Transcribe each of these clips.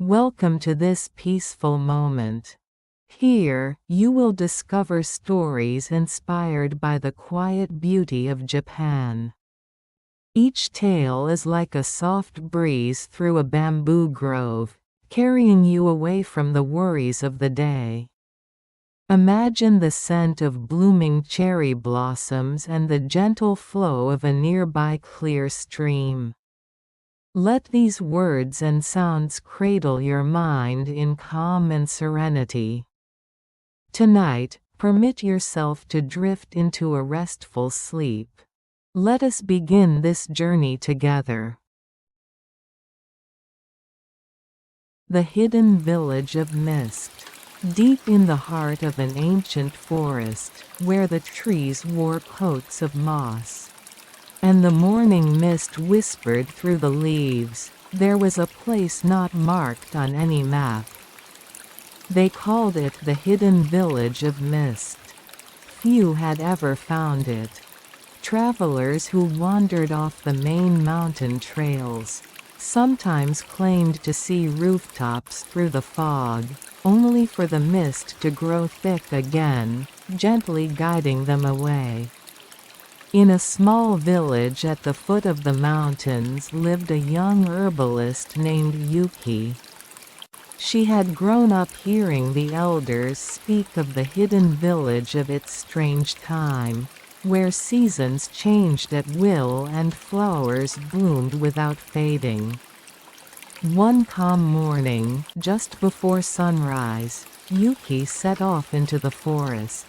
Welcome to this peaceful moment. Here, you will discover stories inspired by the quiet beauty of Japan. Each tale is like a soft breeze through a bamboo grove, carrying you away from the worries of the day. Imagine the scent of blooming cherry blossoms and the gentle flow of a nearby clear stream. Let these words and sounds cradle your mind in calm and serenity. Tonight, permit yourself to drift into a restful sleep. Let us begin this journey together. The hidden village of mist. Deep in the heart of an ancient forest, where the trees wore coats of moss, and the morning mist whispered through the leaves, there was a place not marked on any map. They called it the hidden village of mist. Few had ever found it. Travelers who wandered off the main mountain trails sometimes claimed to see rooftops through the fog, only for the mist to grow thick again, gently guiding them away. In a small village at the foot of the mountains lived a young herbalist named Yuki. She had grown up hearing the elders speak of the hidden village of its strange time, where seasons changed at will and flowers bloomed without fading. One calm morning, just before sunrise, Yuki set off into the forest.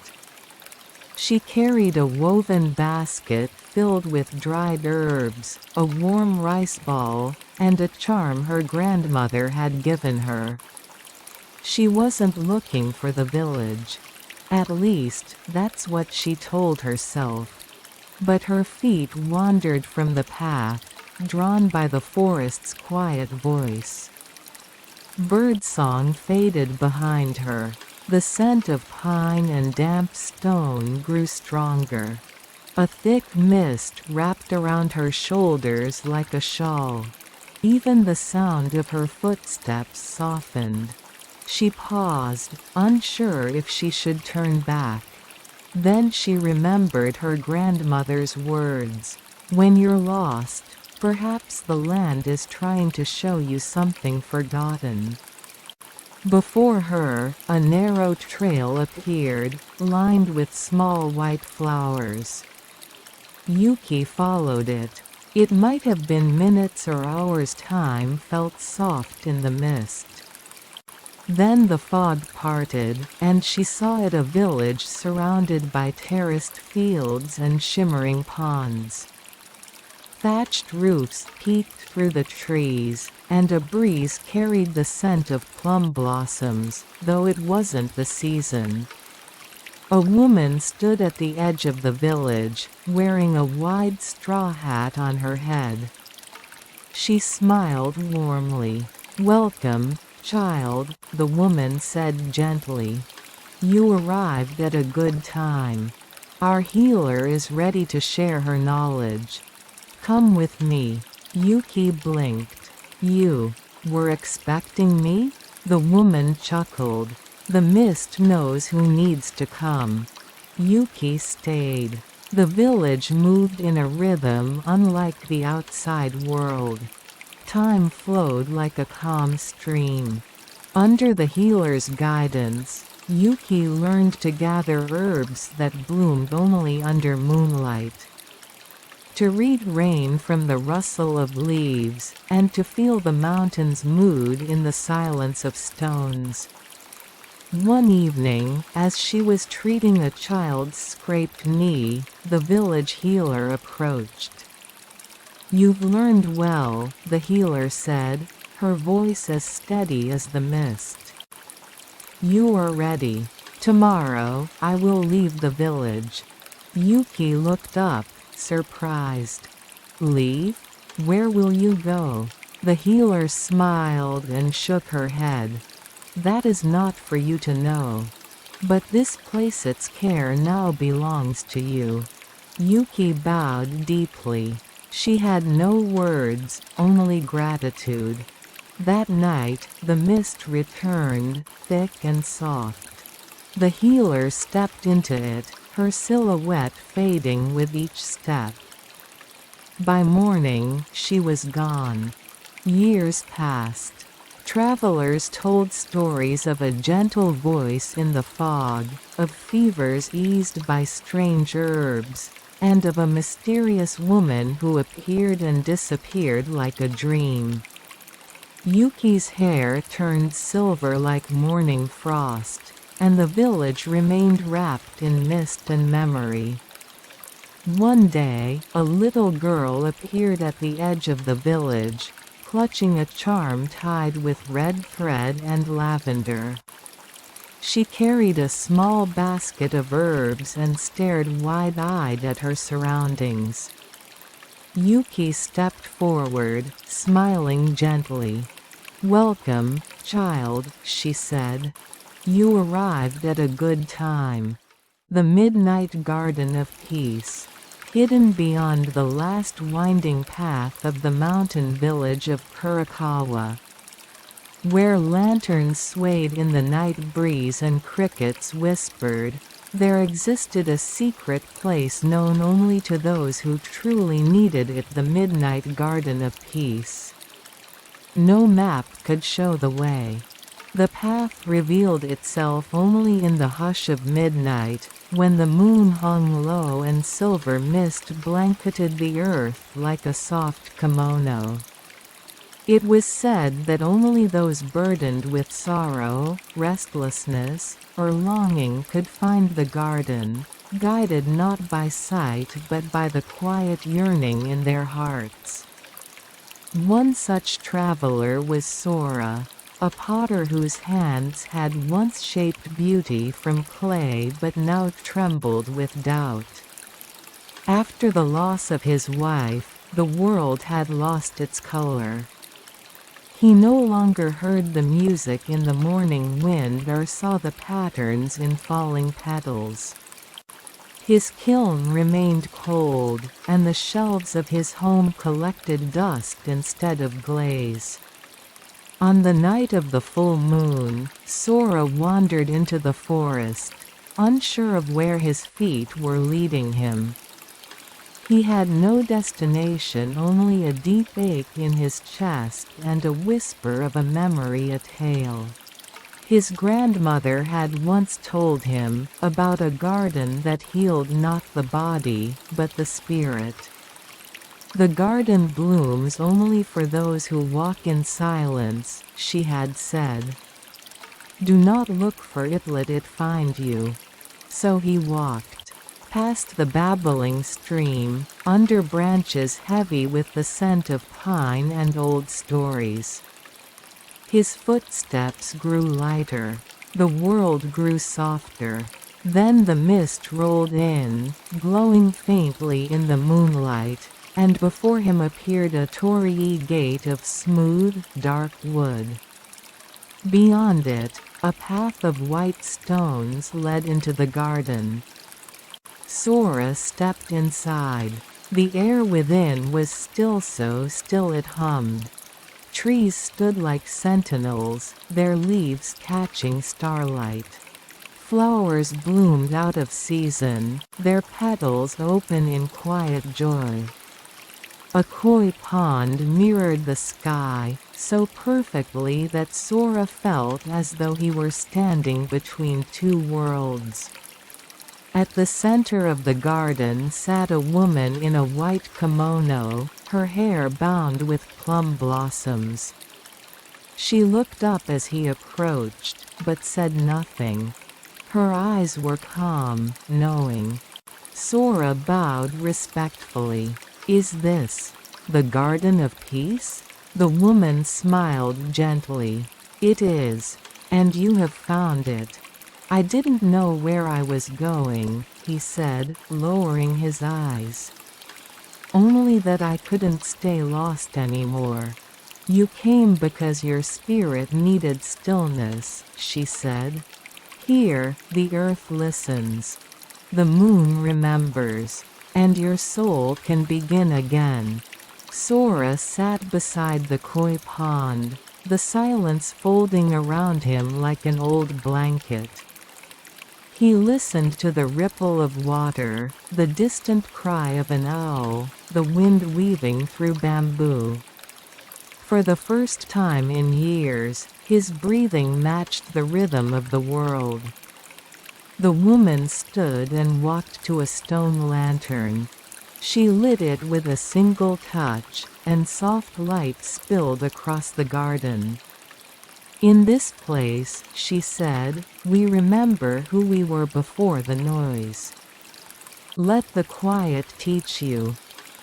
She carried a woven basket filled with dried herbs, a warm rice ball, and a charm her grandmother had given her. She wasn't looking for the village. At least, that's what she told herself. But her feet wandered from the path, drawn by the forest's quiet voice. Birdsong faded behind her. The scent of pine and damp stone grew stronger. A thick mist wrapped around her shoulders like a shawl. Even the sound of her footsteps softened. She paused, unsure if she should turn back. Then she remembered her grandmother's words. When you're lost, perhaps the land is trying to show you something forgotten. Before her, a narrow trail appeared, lined with small white flowers. Yuki followed it. It might have been minutes or hours. Time felt soft in the mist. Then the fog parted, and she saw it a village surrounded by terraced fields and shimmering ponds. Thatched roofs peeked through the trees, and a breeze carried the scent of plum blossoms, though it wasn't the season. A woman stood at the edge of the village, wearing a wide straw hat on her head. She smiled warmly. "Welcome, child," the woman said gently. "You arrived at a good time. Our healer is ready to share her knowledge. Come with me." Yuki blinked. "You were expecting me?" The woman chuckled. "The mist knows who needs to come." Yuki stayed. The village moved in a rhythm unlike the outside world. Time flowed like a calm stream. Under the healer's guidance, Yuki learned to gather herbs that bloomed only under moonlight. To read rain from the rustle of leaves, and to feel the mountain's mood in the silence of stones. One evening, as she was treating a child's scraped knee, the village healer approached. "You've learned well," the healer said, her voice as steady as the mist. "You are ready. Tomorrow, I will leave the village." Yuki looked up, surprised. "Leave? Where will you go?" The healer smiled and shook her head. "That is not for you to know. But this place's care now belongs to you." Yuki bowed deeply. She had no words, only gratitude. That night, the mist returned, thick and soft. The healer stepped into it, her silhouette fading with each step. By morning, she was gone. Years passed. Travelers told stories of a gentle voice in the fog, of fevers eased by strange herbs, and of a mysterious woman who appeared and disappeared like a dream. Yuki's hair turned silver like morning frost, and the village remained wrapped in mist and memory. One day, a little girl appeared at the edge of the village, clutching a charm tied with red thread and lavender. She carried a small basket of herbs and stared wide-eyed at her surroundings. Yuki stepped forward, smiling gently. "Welcome, child," she said. "You arrived at a good time." The Midnight Garden of Peace. Hidden beyond the last winding path of the mountain village of Kurakawa. Where lanterns swayed in the night breeze and crickets whispered, there existed a secret place known only to those who truly needed it, the Midnight Garden of Peace. No map could show the way. The path revealed itself only in the hush of midnight, when the moon hung low and silver mist blanketed the earth like a soft kimono. It was said that only those burdened with sorrow, restlessness, or longing could find the garden, guided not by sight but by the quiet yearning in their hearts. One such traveler was Sora, a potter whose hands had once shaped beauty from clay but now trembled with doubt. After the loss of his wife, the world had lost its color. He no longer heard the music in the morning wind or saw the patterns in falling petals. His kiln remained cold, and the shelves of his home collected dust instead of glaze. On the night of the full moon, Sora wandered into the forest, unsure of where his feet were leading him. He had no destination, only a deep ache in his chest and a whisper of a memory, a tale. His grandmother had once told him about a garden that healed not the body, but the spirit. "The garden blooms only for those who walk in silence," she had said. "Do not look for it, let it find you." So he walked. Past the babbling stream, under branches heavy with the scent of pine and old stories. His footsteps grew lighter. The world grew softer. Then the mist rolled in, glowing faintly in the moonlight, and before him appeared a torii gate of smooth, dark wood. Beyond it, a path of white stones led into the garden. Sora stepped inside. The air within was still, so still it hummed. Trees stood like sentinels, their leaves catching starlight. Flowers bloomed out of season, their petals open in quiet joy. A koi pond mirrored the sky, so perfectly that Sora felt as though he were standing between two worlds. At the center of the garden sat a woman in a white kimono, her hair bound with plum blossoms. She looked up as he approached, but said nothing. Her eyes were calm, knowing. Sora bowed respectfully. "Is this the Garden of Peace?" The woman smiled gently. "It is. And you have found it." "I didn't know where I was going," he said, lowering his eyes. "Only that I couldn't stay lost anymore." "You came because your spirit needed stillness," she said. "Here, the earth listens. The moon remembers. And your soul can begin again." Sora sat beside the koi pond, the silence folding around him like an old blanket. He listened to the ripple of water, the distant cry of an owl, the wind weaving through bamboo. For the first time in years, his breathing matched the rhythm of the world. The woman stood and walked to a stone lantern. She lit it with a single touch, and soft light spilled across the garden. "In this place," she said, "we remember who we were before the noise. Let the quiet teach you."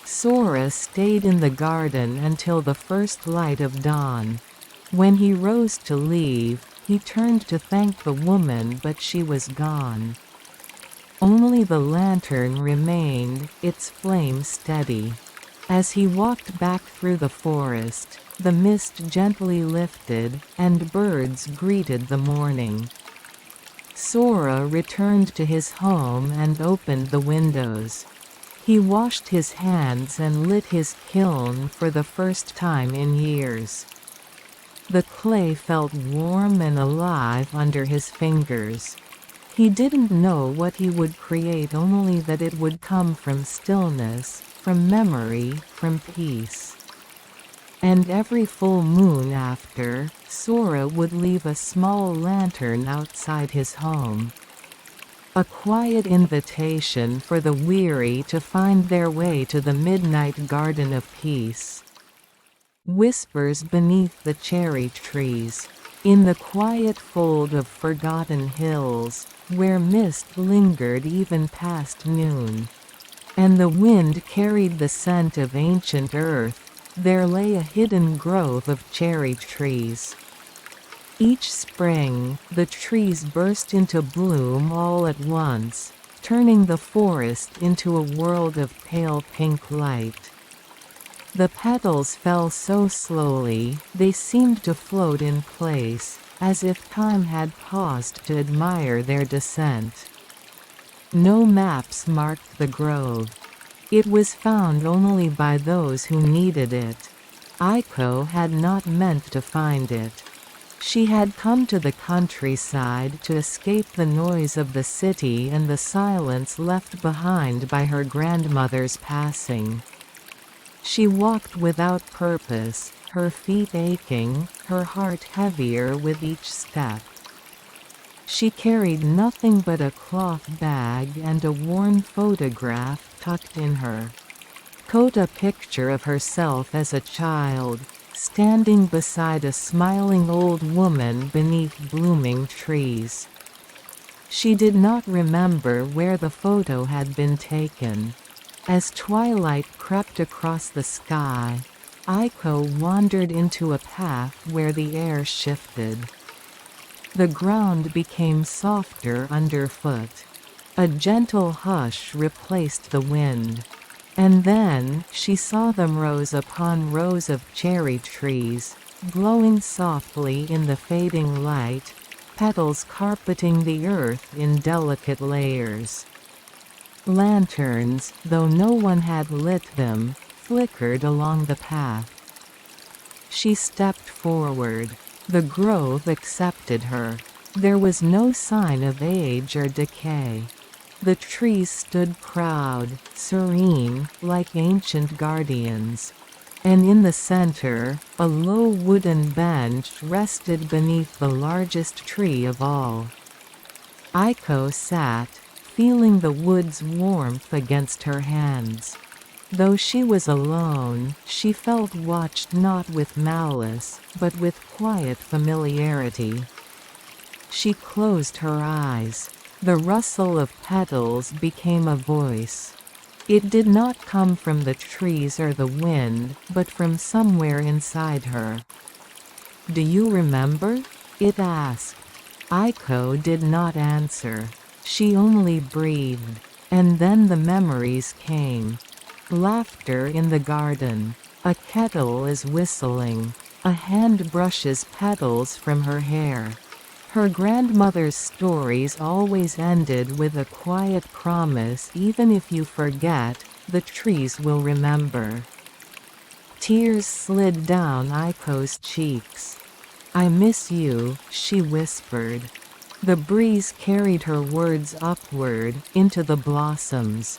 Sora stayed in the garden until the first light of dawn. When he rose to leave, he turned to thank the woman, but she was gone. Only the lantern remained, its flame steady. As he walked back through the forest, the mist gently lifted, and birds greeted the morning. Sora returned to his home and opened the windows. He washed his hands and lit his kiln for the first time in years. The clay felt warm and alive under his fingers. He didn't know what he would create, only that it would come from stillness, from memory, from peace. And every full moon after, Sora would leave a small lantern outside his home. A quiet invitation for the weary to find their way to the midnight garden of peace. Whispers beneath the cherry trees. In the quiet fold of forgotten hills, where mist lingered even past noon, and the wind carried the scent of ancient earth, there lay a hidden grove of cherry trees. Each spring, the trees burst into bloom all at once, turning the forest into a world of pale pink light. The petals fell so slowly, they seemed to float in place, as if time had paused to admire their descent. No maps marked the grove. It was found only by those who needed it. Aiko had not meant to find it. She had come to the countryside to escape the noise of the city and the silence left behind by her grandmother's passing. She walked without purpose, her feet aching, her heart heavier with each step. She carried nothing but a cloth bag and a worn photograph tucked in her coat, a picture of herself as a child, standing beside a smiling old woman beneath blooming trees. She did not remember where the photo had been taken. As twilight crept across the sky, Aiko wandered into a path where the air shifted. The ground became softer underfoot. A gentle hush replaced the wind. And then, she saw them rows upon rows of cherry trees, glowing softly in the fading light, petals carpeting the earth in delicate layers. Lanterns, though no one had lit them, flickered along the path. She stepped forward. The grove accepted her. There was no sign of age or decay. The trees stood proud, serene, like ancient guardians. And in the center, a low wooden bench rested beneath the largest tree of all. Aiko sat, feeling the wood's warmth against her hands. Though she was alone, she felt watched not with malice, but with quiet familiarity. She closed her eyes. The rustle of petals became a voice. It did not come from the trees or the wind, but from somewhere inside her. "Do you remember?" it asked. Aiko did not answer. She only breathed. And then the memories came. Laughter in the garden. A kettle is whistling. A hand brushes petals from her hair. Her grandmother's stories always ended with a quiet promise: even if you forget, the trees will remember. Tears slid down Aiko's cheeks. "I miss you," she whispered. The breeze carried her words upward, into the blossoms.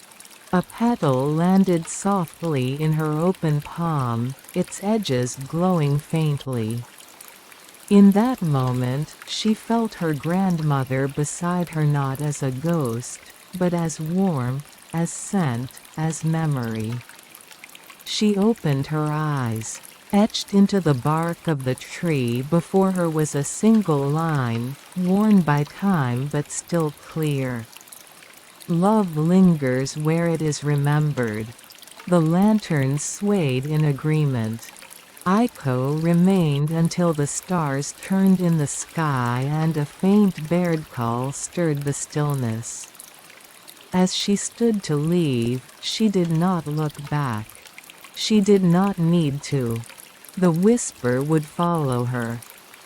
A petal landed softly in her open palm, its edges glowing faintly. In that moment, she felt her grandmother beside her, not as a ghost, but as warmth, as scent, as memory. She opened her eyes. Etched into the bark of the tree before her was a single line, worn by time but still clear. "Love lingers where it is remembered." The lanterns swayed in agreement. Aiko remained until the stars turned in the sky and a faint bird call stirred the stillness. As she stood to leave, she did not look back. She did not need to. The whisper would follow her.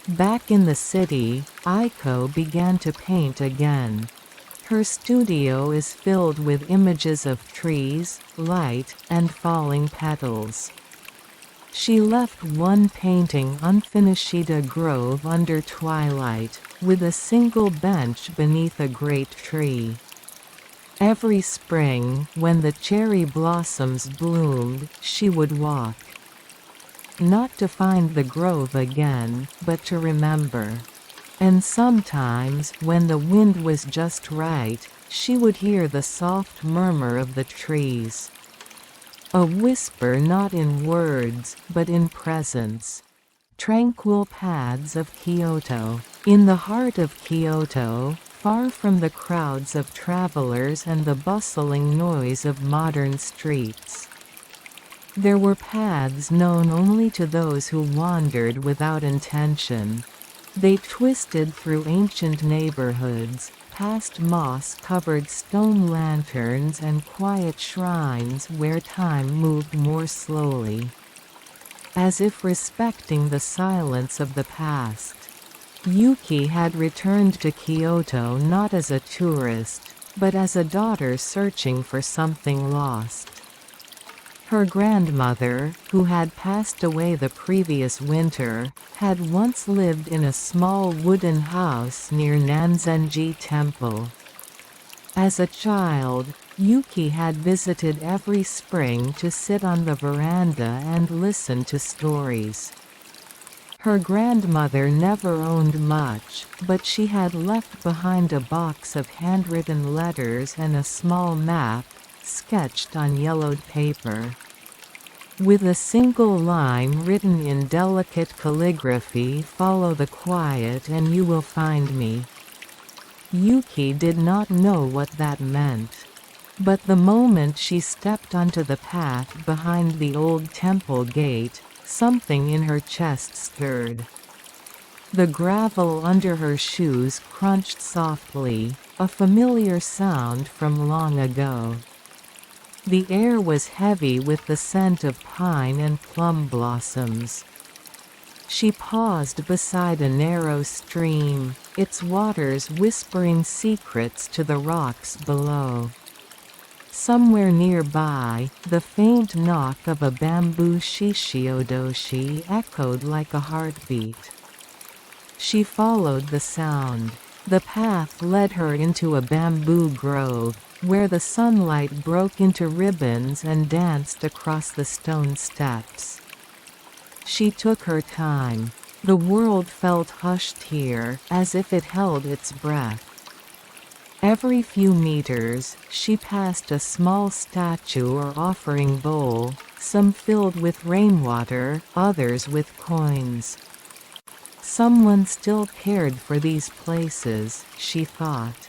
Back in the city, Aiko began to paint again. Her studio is filled with images of trees, light, and falling petals. She left one painting unfinished, a grove under twilight, with a single bench beneath a great tree. Every spring, when the cherry blossoms bloomed, she would walk. Not to find the grove again, but to remember. And sometimes, when the wind was just right, she would hear the soft murmur of the trees. A whisper, not in words, but in presence. Tranquil paths of Kyoto. In the heart of Kyoto, far from the crowds of travelers and the bustling noise of modern streets, there were paths known only to those who wandered without intention. They twisted through ancient neighborhoods, past moss-covered stone lanterns and quiet shrines where time moved more slowly, as if respecting the silence of the past. Yuki had returned to Kyoto not as a tourist, but as a daughter searching for something lost. Her grandmother, who had passed away the previous winter, had once lived in a small wooden house near Nanzenji Temple. As a child, Yuki had visited every spring to sit on the veranda and listen to stories. Her grandmother never owned much, but she had left behind a box of handwritten letters and a small map, sketched on yellowed paper. With a single line written in delicate calligraphy, "Follow the quiet and you will find me." Yuki did not know what that meant. But the moment she stepped onto the path behind the old temple gate, something in her chest stirred. The gravel under her shoes crunched softly, a familiar sound from long ago. The air was heavy with the scent of pine and plum blossoms. She paused beside a narrow stream, its waters whispering secrets to the rocks below. Somewhere nearby, the faint knock of a bamboo shishi-odoshi echoed like a heartbeat. She followed the sound. The path led her into a bamboo grove, where the sunlight broke into ribbons and danced across the stone steps. She took her time. The world felt hushed here, as if it held its breath. Every few meters, she passed a small statue or offering bowl, some filled with rainwater, others with coins. Someone still cared for these places, she thought.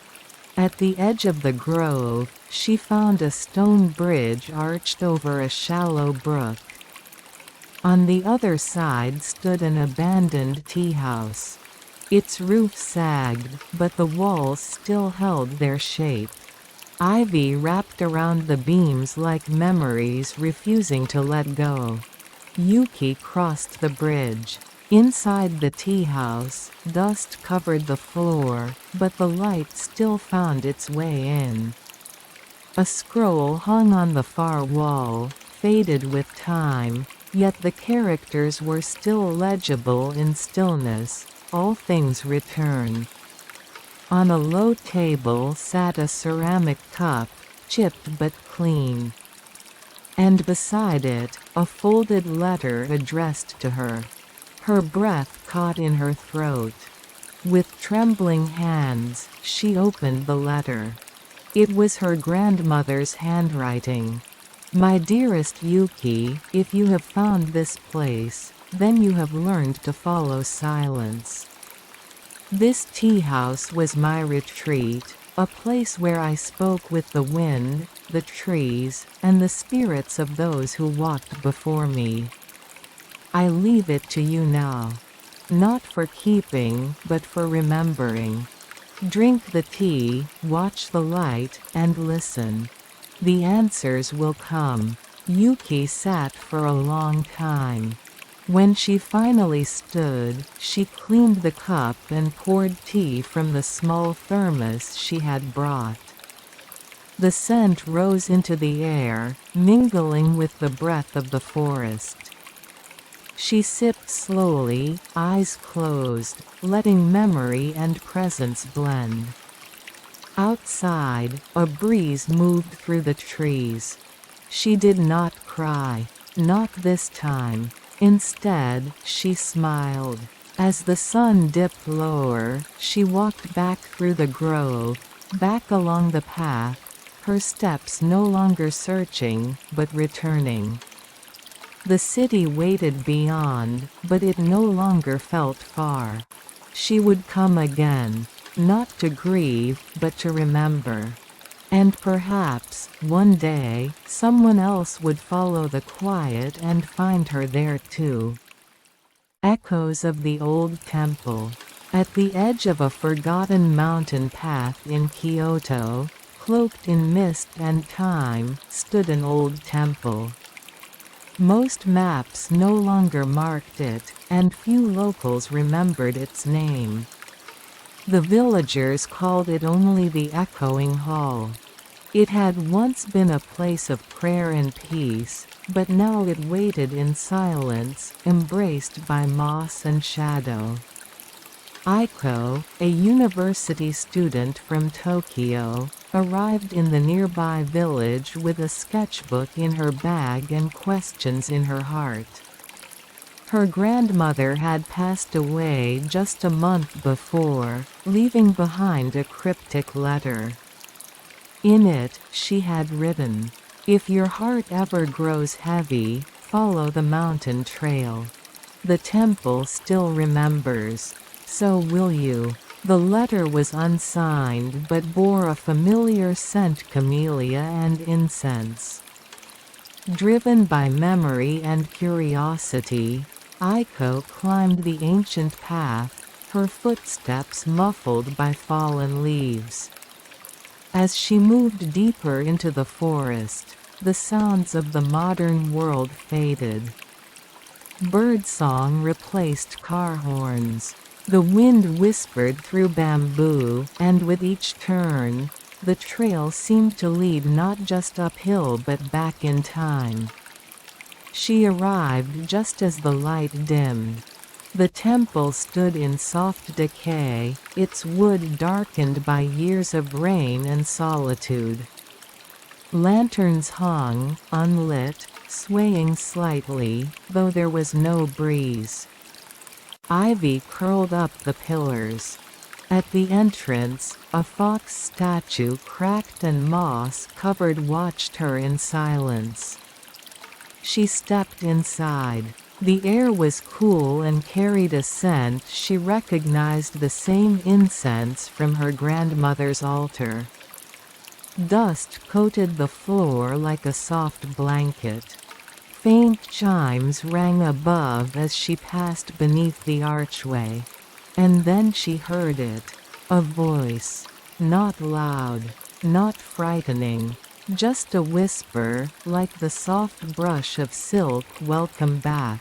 At the edge of the grove, she found a stone bridge arched over a shallow brook. On the other side stood an abandoned tea house. Its roof sagged, but the walls still held their shape. Ivy wrapped around the beams like memories refusing to let go. Yuki crossed the bridge. Inside the tea house, dust covered the floor, but the light still found its way in. A scroll hung on the far wall, faded with time, yet the characters were still legible in stillness. All things return. On a low table sat a ceramic cup, chipped but clean. And beside it, a folded letter addressed to her. Her breath caught in her throat. With trembling hands, she opened the letter. It was her grandmother's handwriting. "My dearest Yuki, if you have found this place, then you have learned to follow silence. This tea house was my retreat, a place where I spoke with the wind, the trees, and the spirits of those who walked before me. I leave it to you now. Not for keeping, but for remembering. Drink the tea, watch the light, and listen. The answers will come." Yuki sat for a long time. When she finally stood, she cleaned the cup and poured tea from the small thermos she had brought. The scent rose into the air, mingling with the breath of the forest. She sipped slowly, eyes closed, letting memory and presence blend. Outside, a breeze moved through the trees. She did not cry. Not this time. Instead, she smiled. As the sun dipped lower, she walked back through the grove, back along the path, her steps no longer searching, but returning. The city waited beyond, but it no longer felt far. She would come again, not to grieve, but to remember. And perhaps, one day, someone else would follow the quiet and find her there too. Echoes of the old temple. At the edge of a forgotten mountain path in Kyoto, cloaked in mist and time, stood an old temple. Most maps no longer marked it, and few locals remembered its name. The villagers called it only the Echoing Hall. It had once been a place of prayer and peace, but now it waited in silence, embraced by moss and shadow. Aiko, a university student from Tokyo, arrived in the nearby village with a sketchbook in her bag and questions in her heart. Her grandmother had passed away just a month before, leaving behind a cryptic letter. In it, she had written, "If your heart ever grows heavy, follow the mountain trail. The temple still remembers. So will you." The letter was unsigned but bore a familiar scent: camellia and incense. Driven by memory and curiosity, Aiko climbed the ancient path, her footsteps muffled by fallen leaves. As she moved deeper into the forest, the sounds of the modern world faded. Birdsong replaced car horns. The wind whispered through bamboo, and with each turn, the trail seemed to lead not just uphill but back in time. She arrived just as the light dimmed. The temple stood in soft decay, its wood darkened by years of rain and solitude. Lanterns hung, unlit, swaying slightly, though there was no breeze. Ivy curled up the pillars. At the entrance, a fox statue cracked and moss-covered watched her in silence. She stepped inside. The air was cool and carried a scent she recognized: the same incense from her grandmother's altar. Dust coated the floor like a soft blanket. Faint chimes rang above as she passed beneath the archway. And then she heard it. A voice. Not loud. Not frightening. Just a whisper, like the soft brush of silk. "Welcome back."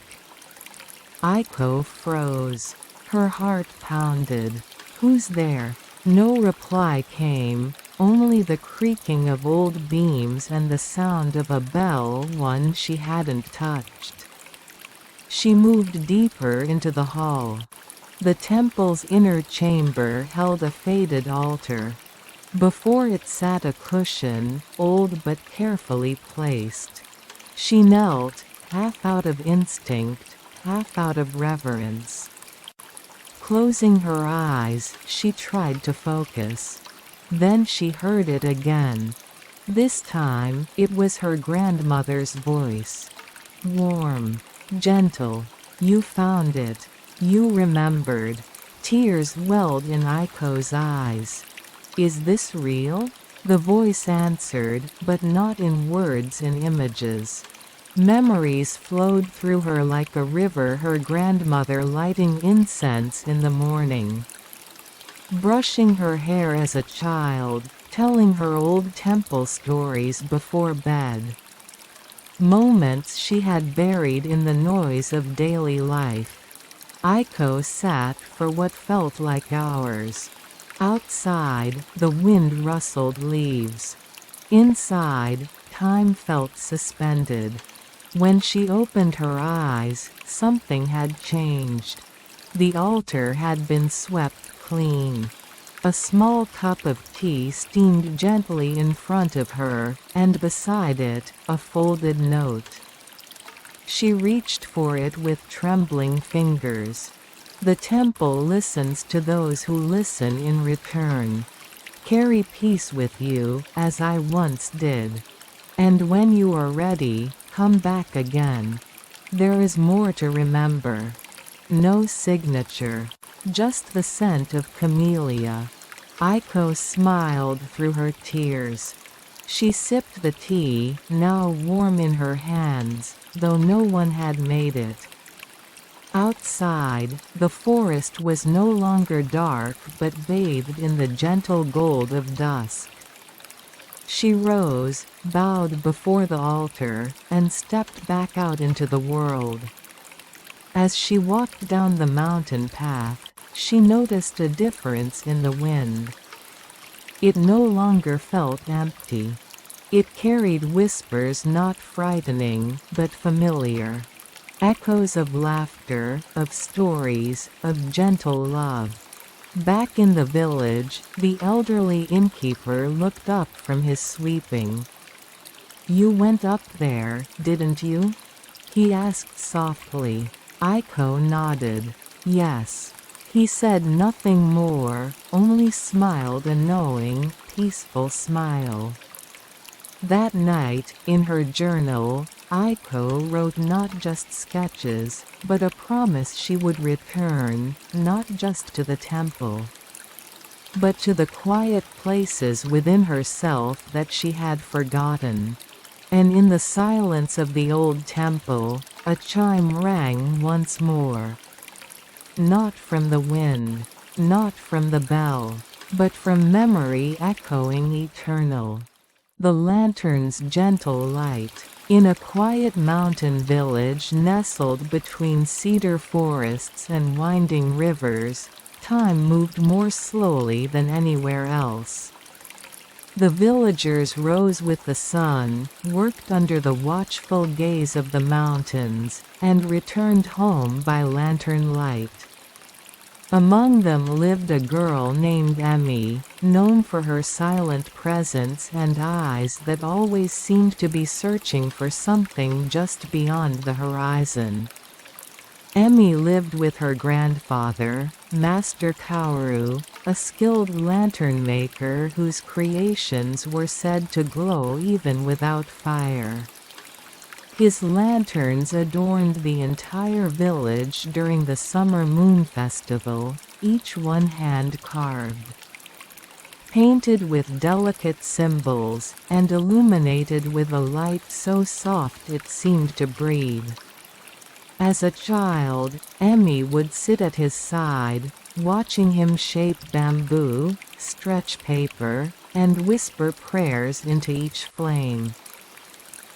Aiko froze. Her heart pounded. "Who's there?" No reply came, only the creaking of old beams and the sound of a bell, one she hadn't touched. She moved deeper into the hall. The temple's inner chamber held a faded altar. Before it sat a cushion, old but carefully placed. She knelt, half out of instinct, half out of reverence. Closing her eyes, she tried to focus. Then she heard it again. This time, it was her grandmother's voice. Warm. Gentle. You found it. You remembered. Tears welled in Aiko's eyes. Is this real? The voice answered, but not in words and images. Memories flowed through her like a river, her grandmother lighting incense in the morning. Brushing her hair as a child, telling her old temple stories before bed. Moments she had buried in the noise of daily life. Aiko sat for what felt like hours. Outside, the wind rustled leaves. Inside, time felt suspended. When she opened her eyes, something had changed. The altar had been swept clean. A small cup of tea steamed gently in front of her, and beside it, a folded note. She reached for it with trembling fingers. The temple listens to those who listen in return. Carry peace with you, as I once did. And when you are ready, come back again. There is more to remember. No signature. Just the scent of camellia. Aiko smiled through her tears. She sipped the tea, now warm in her hands, though no one had made it. Outside, the forest was no longer dark but bathed in the gentle gold of dusk. She rose, bowed before the altar, and stepped back out into the world. As she walked down the mountain path, she noticed a difference in the wind. It no longer felt empty. It carried whispers not frightening, but familiar. Echoes of laughter, of stories, of gentle love. Back in the village, the elderly innkeeper looked up from his sweeping. You went up there, didn't you? He asked softly. Aiko nodded. Yes. He said nothing more, only smiled a knowing, peaceful smile. That night, in her journal, Aiko wrote not just sketches, but a promise she would return, not just to the temple, but to the quiet places within herself that she had forgotten. And in the silence of the old temple, a chime rang once more. Not from the wind, not from the bell, but from memory echoing eternal. The lantern's gentle light. In a quiet mountain village nestled between cedar forests and winding rivers, time moved more slowly than anywhere else. The villagers rose with the sun, worked under the watchful gaze of the mountains, and returned home by lantern light. Among them lived a girl named Emmy, known for her silent presence and eyes that always seemed to be searching for something just beyond the horizon. Emmy lived with her grandfather, Master Kaoru, a skilled lantern maker whose creations were said to glow even without fire. His lanterns adorned the entire village during the summer moon festival, each one hand-carved. Painted with delicate symbols, and illuminated with a light so soft it seemed to breathe. As a child, Emmy would sit at his side, watching him shape bamboo, stretch paper, and whisper prayers into each flame.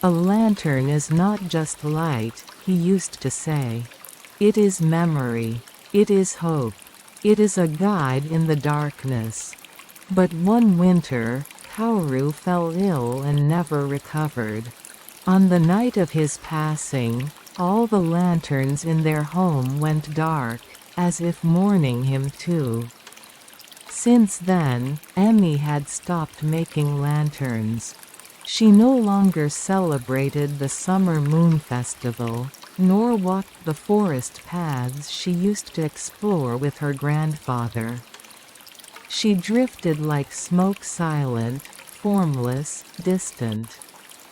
A lantern is not just light, he used to say. It is memory. It is hope. It is a guide in the darkness. But one winter, Kaoru fell ill and never recovered. On the night of his passing, All the lanterns in their home went dark, as if mourning him too. Since then, Emmy had stopped making lanterns. She no longer celebrated the summer moon festival, nor walked the forest paths she used to explore with her grandfather. She drifted like smoke, silent, formless, distant.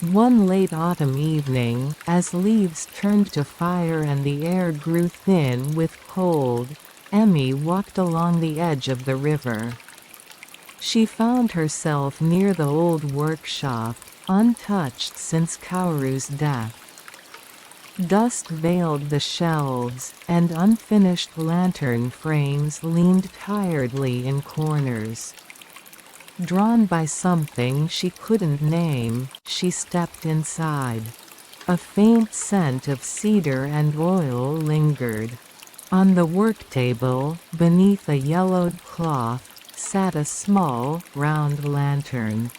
One late autumn evening, as leaves turned to fire and the air grew thin with cold, Emmy walked along the edge of the river. She found herself near the old workshop, untouched since Kauru's death. Dust veiled the shelves, and unfinished lantern frames leaned tiredly in corners. Drawn by something she couldn't name, she stepped inside. A faint scent of cedar and oil lingered. On the work table, beneath a yellowed cloth, sat a small, round lantern.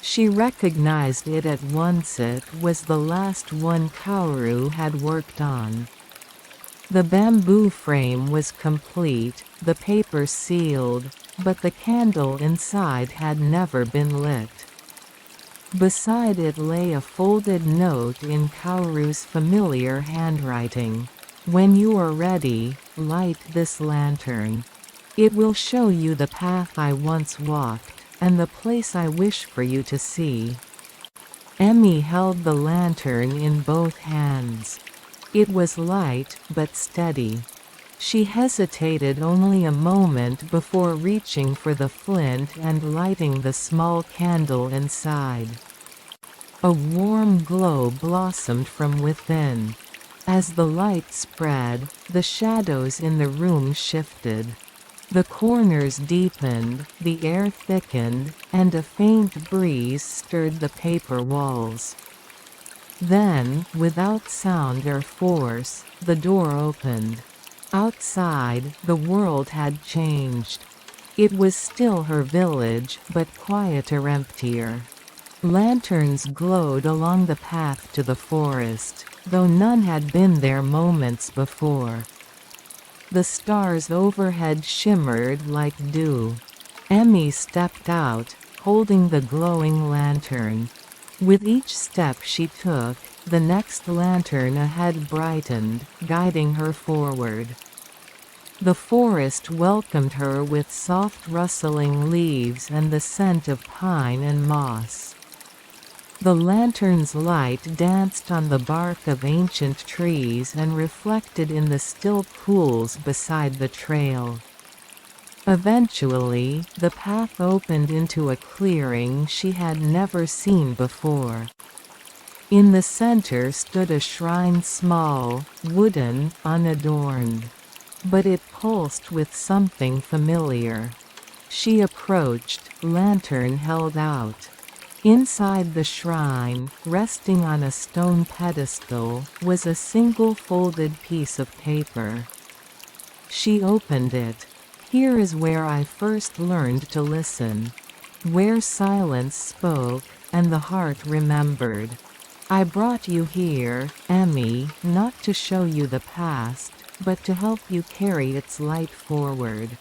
She recognized it at once. It was the last one Kaoru had worked on. The bamboo frame was complete, the paper sealed, but the candle inside had never been lit. Beside it lay a folded note in Kaoru's familiar handwriting. "When you are ready, light this lantern. It will show you the path I once walked, and the place I wish for you to see." Emmy held the lantern in both hands. It was light, but steady. She hesitated only a moment before reaching for the flint and lighting the small candle inside. A warm glow blossomed from within. As the light spread, the shadows in the room shifted. The corners deepened, the air thickened, and a faint breeze stirred the paper walls. Then, without sound or force, the door opened. Outside, the world had changed. It was still her village, but quieter, emptier. Lanterns glowed along the path to the forest, though none had been there moments before. The stars overhead shimmered like dew. Emmy stepped out, holding the glowing lantern. With each step she took, the next lantern ahead brightened, guiding her forward. The forest welcomed her with soft rustling leaves and the scent of pine and moss. The lantern's light danced on the bark of ancient trees and reflected in the still pools beside the trail. Eventually, the path opened into a clearing she had never seen before. In the center stood a shrine, small, wooden, unadorned. But it pulsed with something familiar. She approached, lantern held out. Inside the shrine, resting on a stone pedestal, was a single folded piece of paper. She opened it. "Here is where I first learned to listen. Where silence spoke, and the heart remembered. I brought you here, Emmy, not to show you the past, but to help you carry its light forward."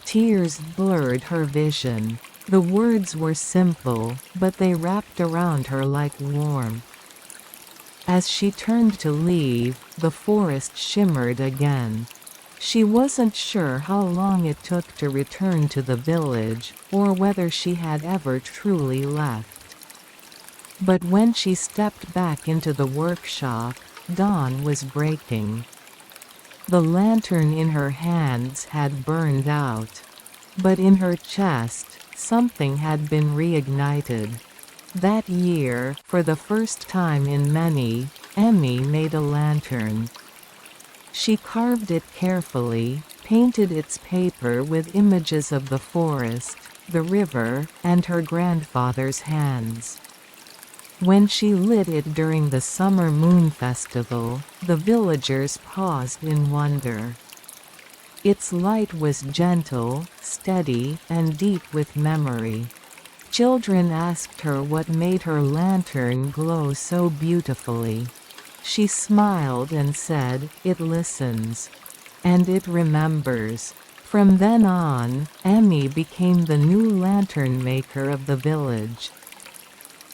Tears blurred her vision. The words were simple, but they wrapped around her like warmth. As she turned to leave, the forest shimmered again. She wasn't sure how long it took to return to the village, or whether she had ever truly left. But when she stepped back into the workshop, dawn was breaking. The lantern in her hands had burned out. But in her chest, something had been reignited. That year, for the first time in many, Emmy made a lantern. She carved it carefully, painted its paper with images of the forest, the river, and her grandfather's hands. When she lit it during the summer moon festival, the villagers paused in wonder. Its light was gentle, steady, and deep with memory. Children asked her what made her lantern glow so beautifully. She smiled and said, "It listens. And it remembers." From then on, Emmy became the new lantern maker of the village.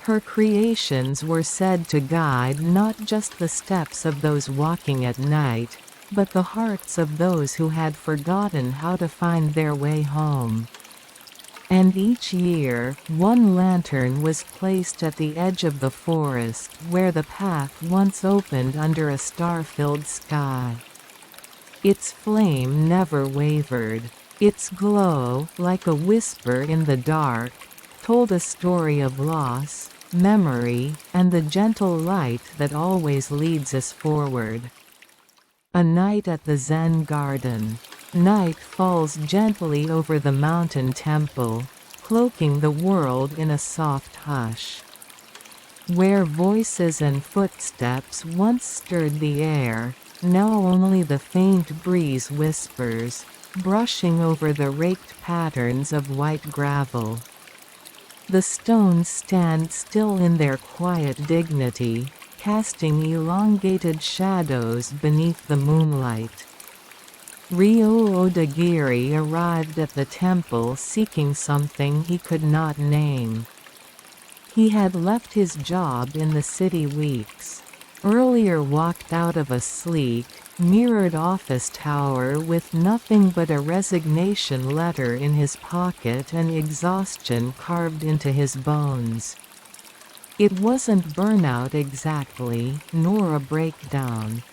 Her creations were said to guide not just the steps of those walking at night, but the hearts of those who had forgotten how to find their way home. And each year, one lantern was placed at the edge of the forest where the path once opened under a star-filled sky. Its flame never wavered. Its glow, like a whisper in the dark, told a story of loss, memory, and the gentle light that always leads us forward. A night at the Zen garden. Night falls gently over the mountain temple, cloaking the world in a soft hush. Where voices and footsteps once stirred the air, now only the faint breeze whispers, brushing over the raked patterns of white gravel. The stones stand still in their quiet dignity, casting elongated shadows beneath the moonlight. Ryo Odagiri arrived at the temple seeking something he could not name. He had left his job in the city weeks earlier, walked out of a sleek, mirrored office tower with nothing but a resignation letter in his pocket and exhaustion carved into his bones. It wasn't burnout exactly, nor a breakdown.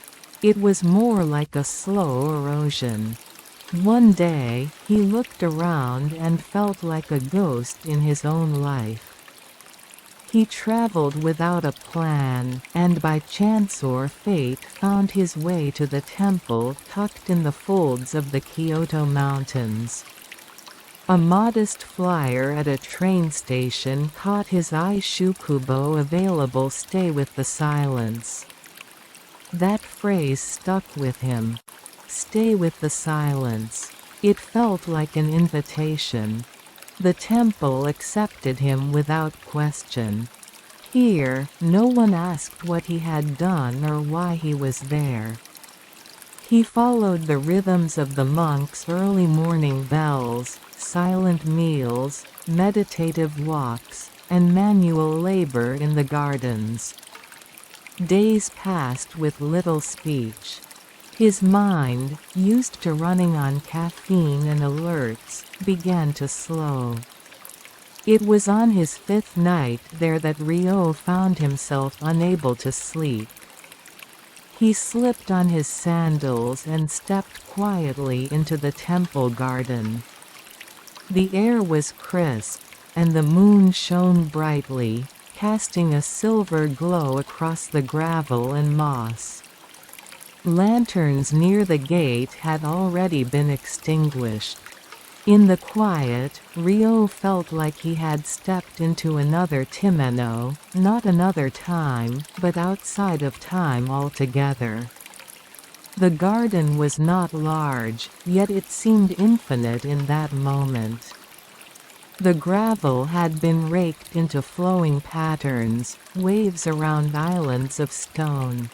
It was more like a slow erosion. One day, he looked around and felt like a ghost in his own life. He traveled without a plan, and by chance or fate found his way to the temple tucked in the folds of the Kyoto Mountains. A modest flyer at a train station caught his eye. "Shukubo available, stay with the silence." That phrase stuck with him. Stay with the silence. It felt like an invitation. The temple accepted him without question. Here, no one asked what he had done or why he was there. He followed the rhythms of the monks' early morning bells, silent meals, meditative walks, and manual labor in the gardens. Days passed with little speech. His mind, used to running on caffeine and alerts, began to slow. It was on his fifth night there that Ryo found himself unable to sleep. He slipped on his sandals and stepped quietly into the temple garden. The air was crisp, and the moon shone brightly, casting a silver glow across the gravel and moss. Lanterns near the gate had already been extinguished. In the quiet, Ryo felt like he had stepped into another Timeno, not another time, but outside of time altogether. The garden was not large, yet it seemed infinite in that moment. The gravel had been raked into flowing patterns, waves around islands of stone.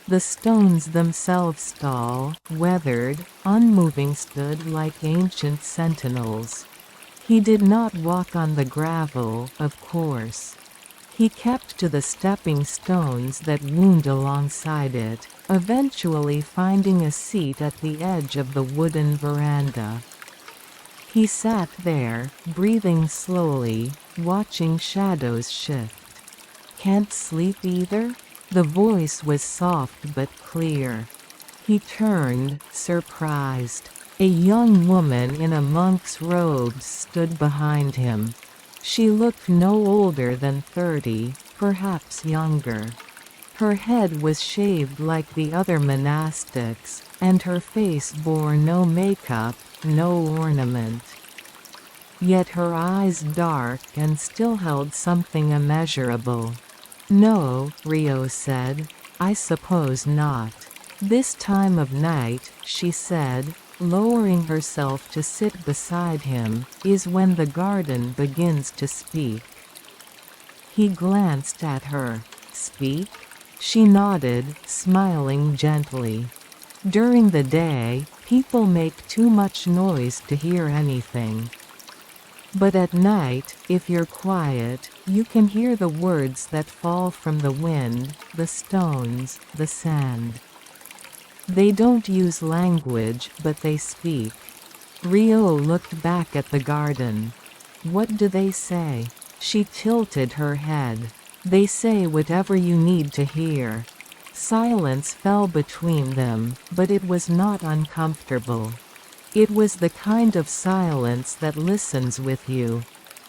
The stones themselves tall, weathered, unmoving, stood like ancient sentinels. He did not walk on the gravel, of course. He kept to the stepping stones that wound alongside it, eventually finding a seat at the edge of the wooden veranda. He sat there, breathing slowly, watching shadows shift. "Can't sleep either?" The voice was soft but clear. He turned, surprised. A young woman in a monk's robes stood behind him. She looked no older than 30, perhaps younger. Her head was shaved like the other monastics, and her face bore no makeup, no ornament. Yet her eyes, dark and still, held something immeasurable. "No," Ryo said. "I suppose not." "This time of night," she said, lowering herself to sit beside him, "is when the garden begins to speak." He glanced at her. "Speak?" She nodded, smiling gently. During the day, people make too much noise to hear anything. But at night, if you're quiet, you can hear the words that fall from the wind, the stones, the sand. They don't use language, but they speak. Rio looked back at the garden. What do they say? She tilted her head. They say whatever you need to hear. Silence fell between them, but it was not uncomfortable. It was the kind of silence that listens with you.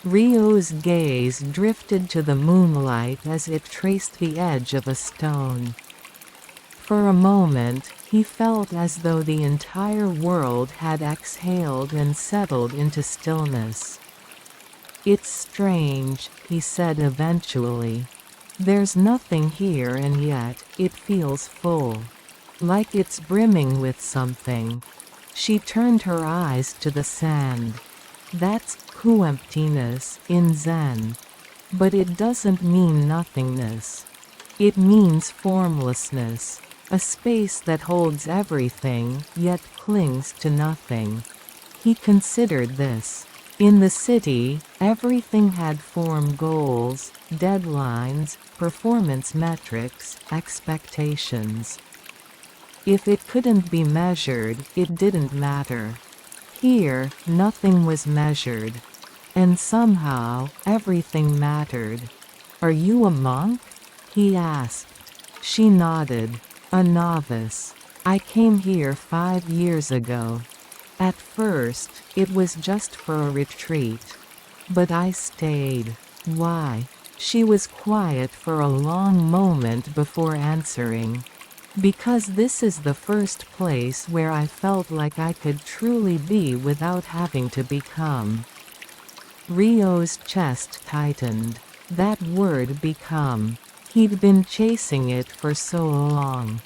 Rio's gaze drifted to the moonlight as it traced the edge of a stone. For a moment, he felt as though the entire world had exhaled and settled into stillness. "It's strange," he said eventually. "There's nothing here and yet, it feels full. Like it's brimming with something." She turned her eyes to the sand. That's emptiness in Zen. But it doesn't mean nothingness. It means formlessness. A space that holds everything, yet clings to nothing. He considered this. In the city, everything had form: goals, deadlines, performance metrics, expectations. If it couldn't be measured, it didn't matter. Here, nothing was measured. And somehow, everything mattered. "Are you a monk?" he asked. She nodded. "A novice. I came here 5 years ago. At first, it was just for a retreat. But I stayed." "Why?" She was quiet for a long moment before answering. "Because this is the first place where I felt like I could truly be without having to become." Rio's chest tightened. That word, become. He'd been chasing it for so long.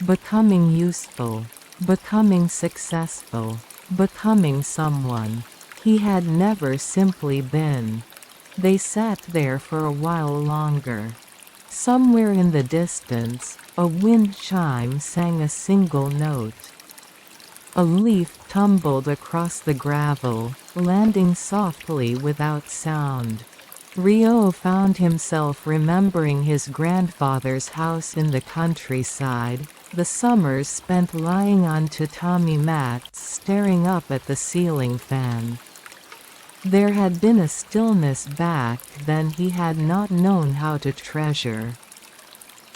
Becoming useful. Becoming successful. Becoming someone. He had never simply been. They sat there for a while longer. Somewhere in the distance, a wind chime sang a single note. A leaf tumbled across the gravel, landing softly without sound. Rio found himself remembering his grandfather's house in the countryside, the summers spent lying on tatami mats staring up at the ceiling fan. There had been a stillness back then he had not known how to treasure.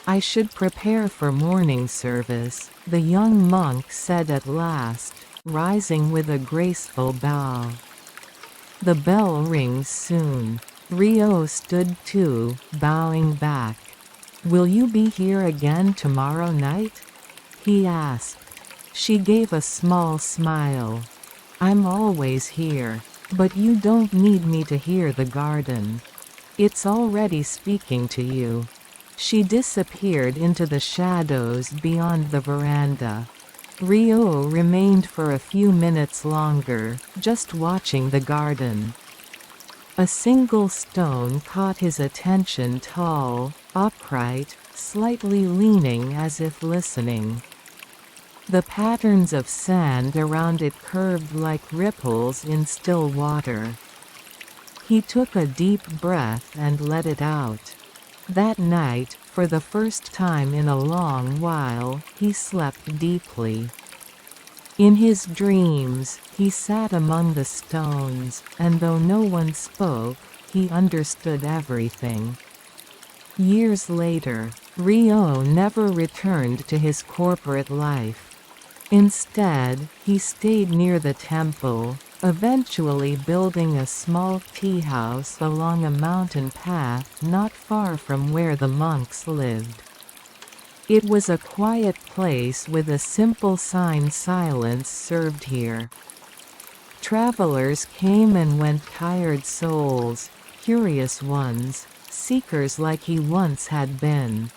"I should prepare for morning service," the young monk said at last, rising with a graceful bow. "The bell rings soon." Rio stood too, bowing back. "Will you be here again tomorrow night?" he asked. She gave a small smile. "I'm always here. But you don't need me to hear the garden. It's already speaking to you." She disappeared into the shadows beyond the veranda. Rio remained for a few minutes longer, just watching the garden. A single stone caught his attention, tall, upright, slightly leaning as if listening. The patterns of sand around it curved like ripples in still water. He took a deep breath and let it out. That night, for the first time in a long while, he slept deeply. In his dreams, he sat among the stones, and though no one spoke, he understood everything. Years later, Rio never returned to his corporate life. Instead, he stayed near the temple, eventually building a small tea house along a mountain path not far from where the monks lived. It was a quiet place with a simple sign: "Silence served here." Travelers came and went, tired souls, curious ones, seekers like he once had been.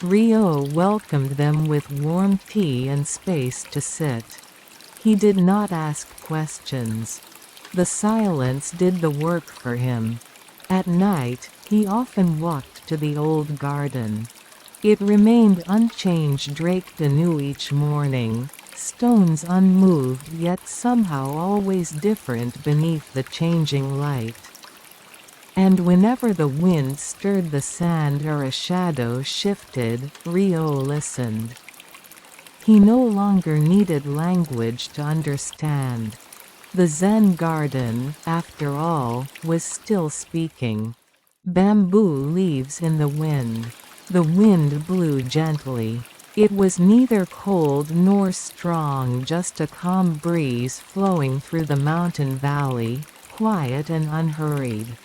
Rio welcomed them with warm tea and space to sit. He did not ask questions. The silence did the work for him. At night, he often walked to the old garden. It remained unchanged, draped anew each morning, stones unmoved yet somehow always different beneath the changing light. And whenever the wind stirred the sand or a shadow shifted, Rio listened. He no longer needed language to understand. The Zen garden, after all, was still speaking. Bamboo leaves in the wind. The wind blew gently. It was neither cold nor strong, just a calm breeze flowing through the mountain valley, quiet and unhurried.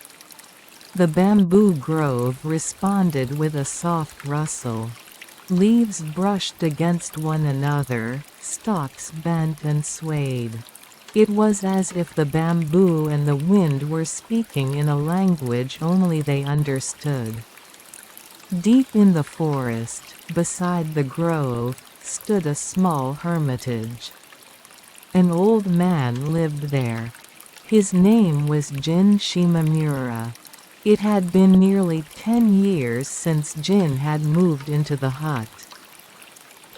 The bamboo grove responded with a soft rustle. Leaves brushed against one another, stalks bent and swayed. It was as if the bamboo and the wind were speaking in a language only they understood. Deep in the forest, beside the grove, stood a small hermitage. An old man lived there. His name was Jin Shimamura. It had been nearly 10 years since Jin had moved into the hut.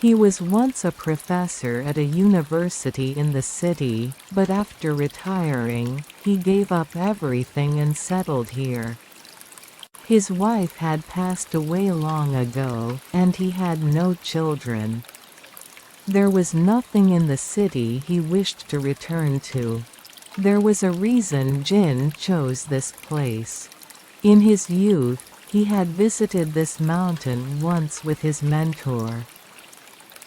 He was once a professor at a university in the city, but after retiring, he gave up everything and settled here. His wife had passed away long ago, and he had no children. There was nothing in the city he wished to return to. There was a reason Jin chose this place. In his youth, he had visited this mountain once with his mentor.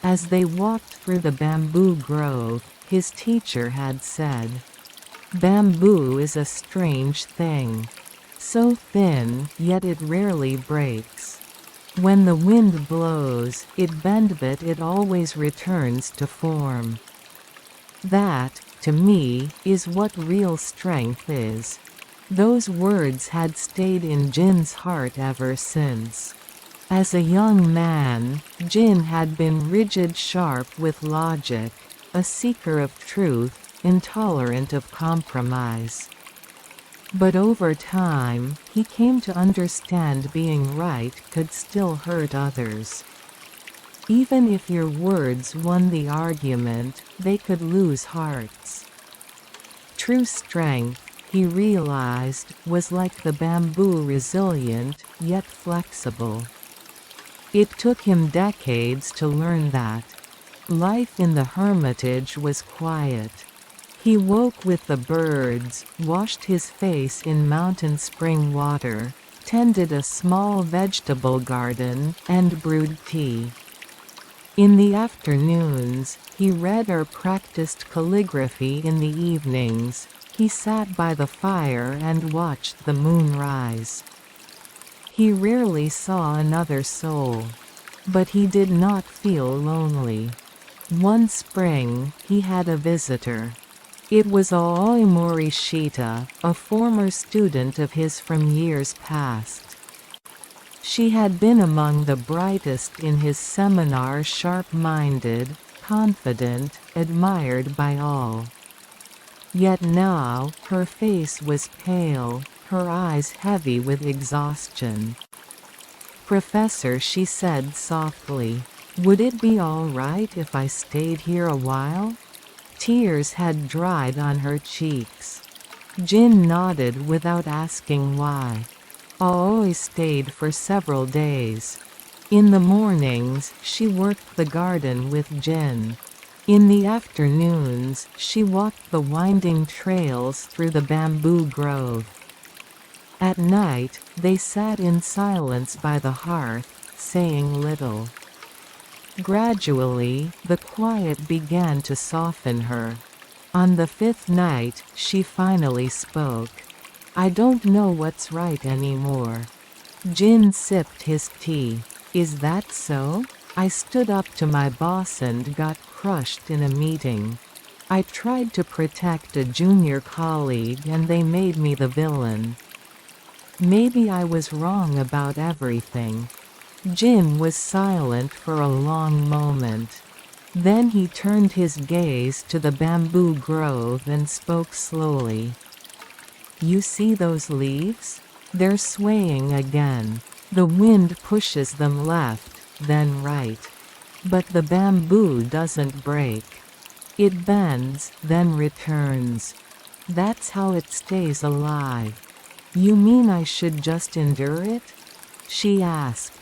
As they walked through the bamboo grove, his teacher had said, "Bamboo is a strange thing. So thin, yet it rarely breaks. When the wind blows, it bends but it always returns to form. That, to me, is what real strength is." Those words had stayed in Jin's heart ever since. As a young man, Jin had been rigid, sharp with logic, a seeker of truth, intolerant of compromise. But over time, he came to understand being right could still hurt others. Even if your words won the argument, they could lose hearts. True strength, he realized, was like the bamboo, resilient, yet flexible. It took him decades to learn that. Life in the hermitage was quiet. He woke with the birds, washed his face in mountain spring water, tended a small vegetable garden, and brewed tea. In the afternoons, he read or practiced calligraphy. In the evenings, he sat by the fire and watched the moon rise. He rarely saw another soul. But he did not feel lonely. One spring, he had a visitor. It was Aoi Morishita, a former student of his from years past. She had been among the brightest in his seminar, sharp-minded, confident, admired by all. Yet now, her face was pale, her eyes heavy with exhaustion. "Professor," she said softly, "would it be all right if I stayed here a while?" Tears had dried on her cheeks. Jin nodded without asking why. Aoi stayed for several days. In the mornings, she worked the garden with Jin. In the afternoons, she walked the winding trails through the bamboo grove. At night, they sat in silence by the hearth, saying little. Gradually, the quiet began to soften her. On the 5th night, she finally spoke. "I don't know what's right anymore." Jin sipped his tea. "Is that so? I stood up to my boss and got crushed in a meeting. I tried to protect a junior colleague and they made me the villain. Maybe I was wrong about everything." Jin was silent for a long moment. Then he turned his gaze to the bamboo grove and spoke slowly. "You see those leaves? They're swaying again. The wind pushes them left, then right. But the bamboo doesn't break. It bends, then returns. That's how it stays alive. You mean I should just endure it? She asked.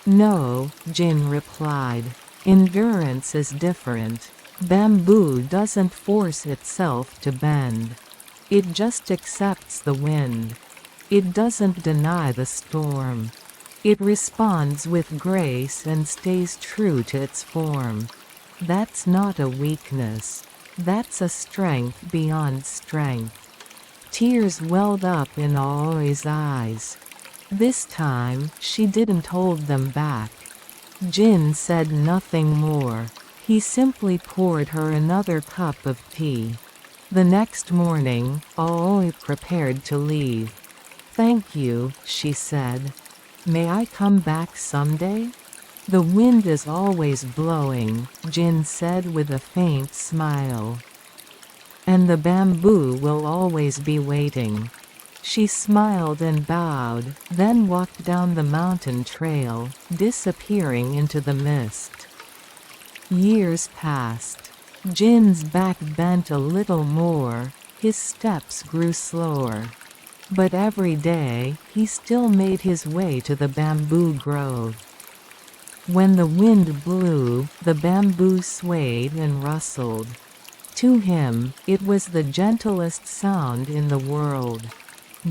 No, Jin replied. Endurance is different. Bamboo doesn't force itself to bend. It just accepts the wind. It doesn't deny the storm. It responds with grace and stays true to its form. That's not a weakness. That's a strength beyond strength. Tears welled up in Aoi's eyes. This time, she didn't hold them back. Jin said nothing more. He simply poured her another cup of tea. The next morning, Aoi prepared to leave. Thank you, she said. May I come back someday? The wind is always blowing, Jin said with a faint smile. And the bamboo will always be waiting. She smiled and bowed, then walked down the mountain trail, disappearing into the mist. Years passed. Jin's back bent a little more, his steps grew slower. But every day, he still made his way to the bamboo grove. When the wind blew, the bamboo swayed and rustled. To him, it was the gentlest sound in the world.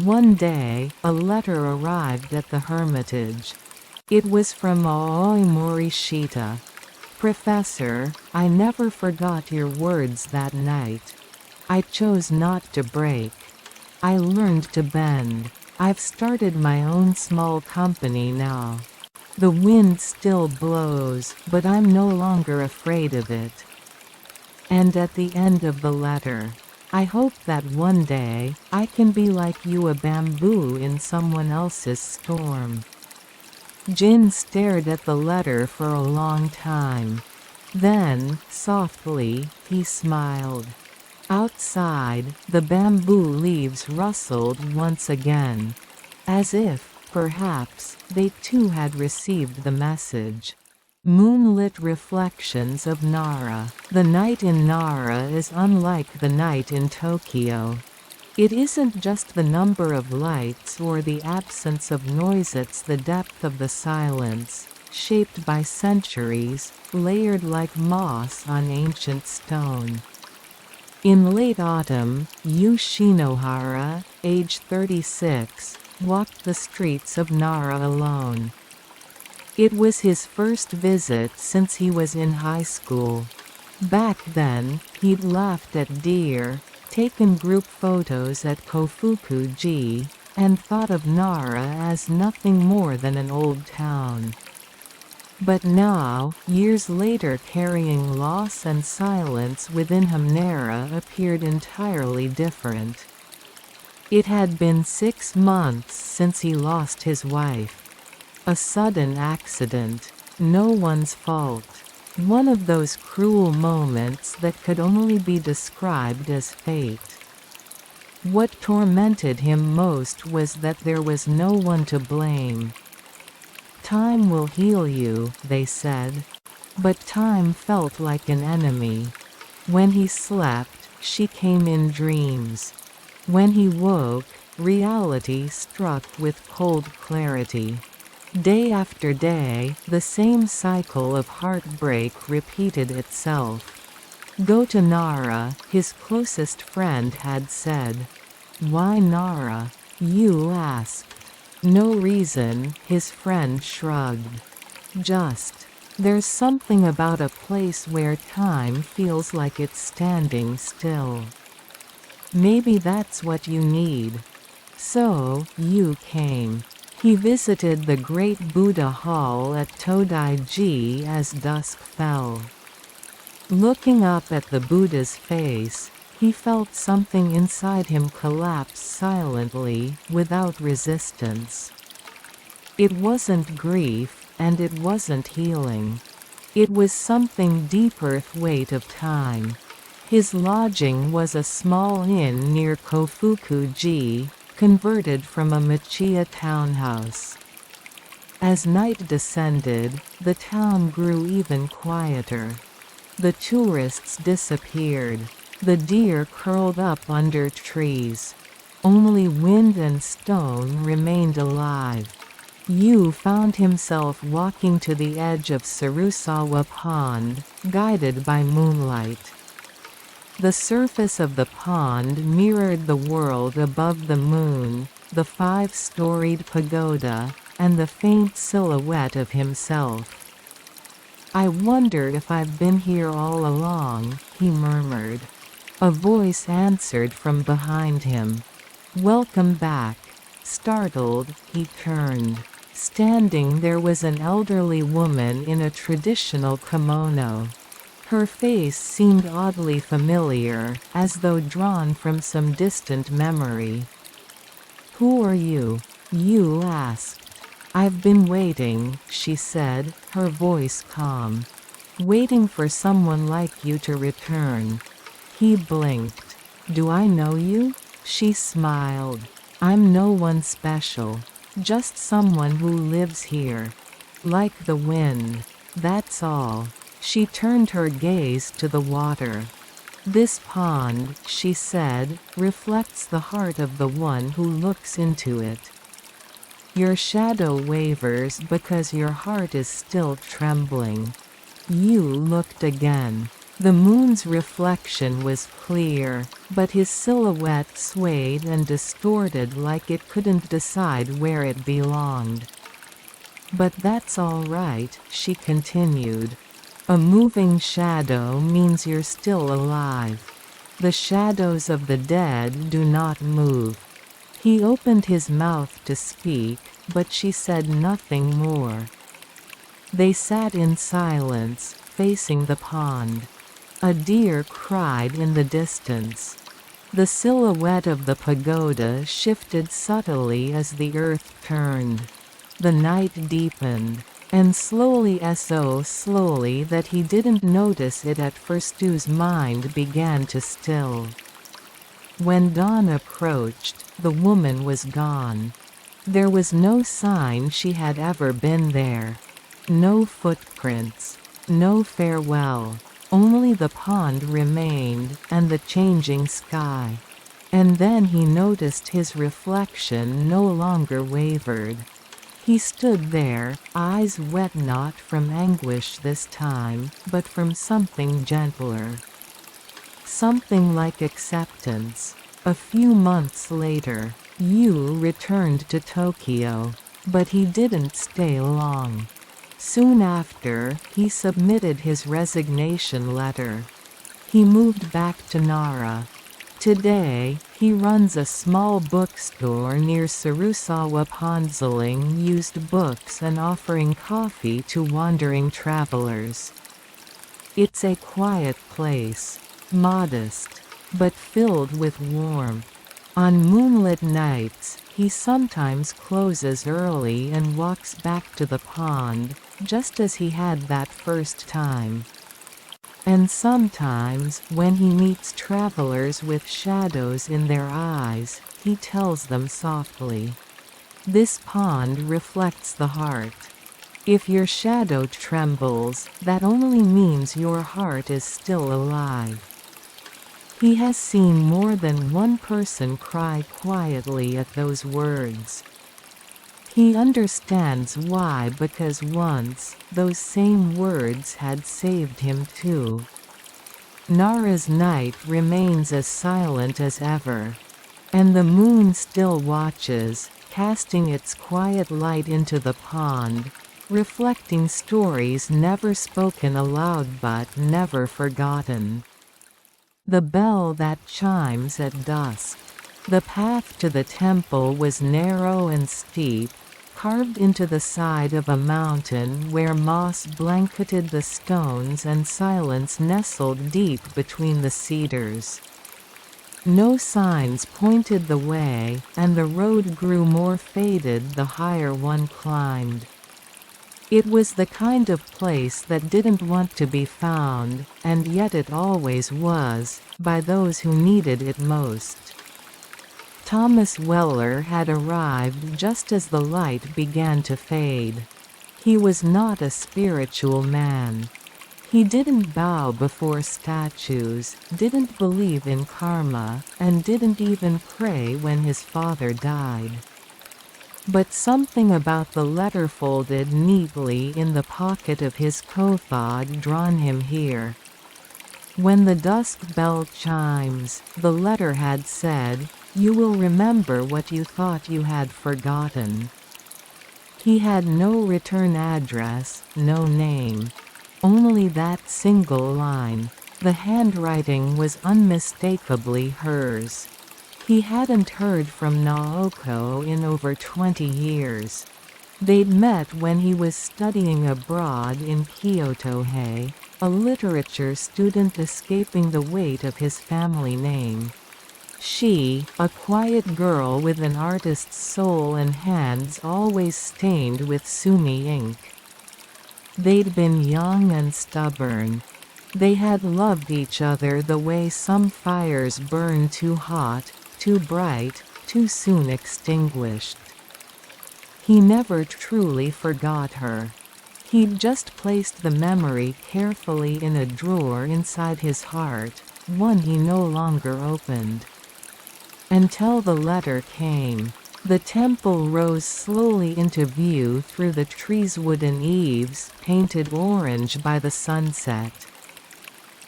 One day, a letter arrived at the hermitage. It was from Aoi Morishita. Professor, I never forgot your words that night. I chose not to break. I learned to bend. I've started my own small company now. The wind still blows, but I'm no longer afraid of it. And at the end of the letter, I hope that one day, I can be like you, a bamboo in someone else's storm. Jin stared at the letter for a long time. Then, softly, he smiled. Outside, the bamboo leaves rustled once again. As if, perhaps, they too had received the message. Moonlit reflections of Nara. The night in Nara is unlike the night in Tokyo. It isn't just the number of lights or the absence of noise, it's the depth of the silence, shaped by centuries, layered like moss on ancient stone. In late autumn, Yu Shinohara, age 36, walked the streets of Nara alone. It was his first visit since he was in high school. Back then, he'd laughed at deer, taken group photos at Kofuku-ji, and thought of Nara as nothing more than an old town. But now, years later, carrying loss and silence within him, Nara appeared entirely different. It had been 6 months since he lost his wife. A sudden accident. No one's fault. One of those cruel moments that could only be described as fate. What tormented him most was that there was no one to blame. Time will heal you, they said. But time felt like an enemy. When he slept, she came in dreams. When he woke, reality struck with cold clarity. Day after day, the same cycle of heartbreak repeated itself. Go to Nara, his closest friend had said. Why Nara? Yu asked. No reason, his friend shrugged. Just. There's something about a place where time feels like it's standing still. Maybe that's what you need. So, Yu came. He visited the great Buddha hall at Todai-ji as dusk fell. Looking up at the Buddha's face, he felt something inside him collapse silently, without resistance. It wasn't grief, and it wasn't healing. It was something deeper, the weight of time. His lodging was a small inn near Kofuku-ji, converted from a Machiya townhouse. As night descended, the town grew even quieter. The tourists disappeared. The deer curled up under trees. Only wind and stone remained alive. Yu found himself walking to the edge of Sarusawa Pond, guided by moonlight. The surface of the pond mirrored the world above the moon, the five-storied pagoda, and the faint silhouette of himself. "I wonder if I've been here all along," he murmured. A voice answered from behind him. "Welcome back." Startled, he turned. Standing there was an elderly woman in a traditional kimono. Her face seemed oddly familiar, as though drawn from some distant memory. "Who are you?" Yu asked. "I've been waiting," she said, her voice calm. "Waiting for someone like you to return." He blinked. "Do I know you?" She smiled. "I'm no one special. Just someone who lives here. Like the wind. That's all." She turned her gaze to the water. "This pond," she said, "reflects the heart of the one who looks into it. Your shadow wavers because your heart is still trembling." Yu looked again. The moon's reflection was clear, but his silhouette swayed and distorted like it couldn't decide where it belonged. "But that's all right," she continued. "A moving shadow means you're still alive. The shadows of the dead do not move." He opened his mouth to speak, but she said nothing more. They sat in silence, facing the pond. A deer cried in the distance. The silhouette of the pagoda shifted subtly as the earth turned. The night deepened. And slowly, so slowly that he didn't notice it at first, Yu's mind began to still. When dawn approached, the woman was gone. There was no sign she had ever been there. No footprints. No farewell. Only the pond remained, and the changing sky. And then he noticed his reflection no longer wavered. He stood there, eyes wet not from anguish this time, but from something gentler. Something like acceptance. A few months later, Yu returned to Tokyo. But he didn't stay long. Soon after, he submitted his resignation letter. He moved back to Nara. Today, he runs a small bookstore near Sarusawa Pond, selling used books and offering coffee to wandering travelers. It's a quiet place, modest, but filled with warmth. On moonlit nights, he sometimes closes early and walks back to the pond, just as he had that first time. And sometimes, when he meets travelers with shadows in their eyes, he tells them softly, "This pond reflects the heart. If your shadow trembles, that only means your heart is still alive." He has seen more than one person cry quietly at those words. He understands why, because once, those same words had saved him too. Nara's night remains as silent as ever. And the moon still watches, casting its quiet light into the pond, reflecting stories never spoken aloud but never forgotten. The bell that chimes at dusk. The path to the temple was narrow and steep, carved into the side of a mountain where moss blanketed the stones and silence nestled deep between the cedars. No signs pointed the way, and the road grew more faded the higher one climbed. It was the kind of place that didn't want to be found, and yet it always was, by those who needed it most. Thomas Weller had arrived just as the light began to fade. He was not a spiritual man. He didn't bow before statues, didn't believe in karma, and didn't even pray when his father died. But something about the letter folded neatly in the pocket of his coat had drawn him here. When the dusk bell chimes, the letter had said, "You will remember what you thought you had forgotten." He had no return address, no name. Only that single line. The handwriting was unmistakably hers. He hadn't heard from Naoko in over 20 years. They'd met when he was studying abroad in Kyoto, a literature student escaping the weight of his family name. She, a quiet girl with an artist's soul and hands always stained with sumi ink. They'd been young and stubborn. They had loved each other the way some fires burn too hot, too bright, too soon extinguished. He never truly forgot her. He'd just placed the memory carefully in a drawer inside his heart, one he no longer opened. Until the letter came. The temple rose slowly into view through the tree's wooden eaves, painted orange by the sunset.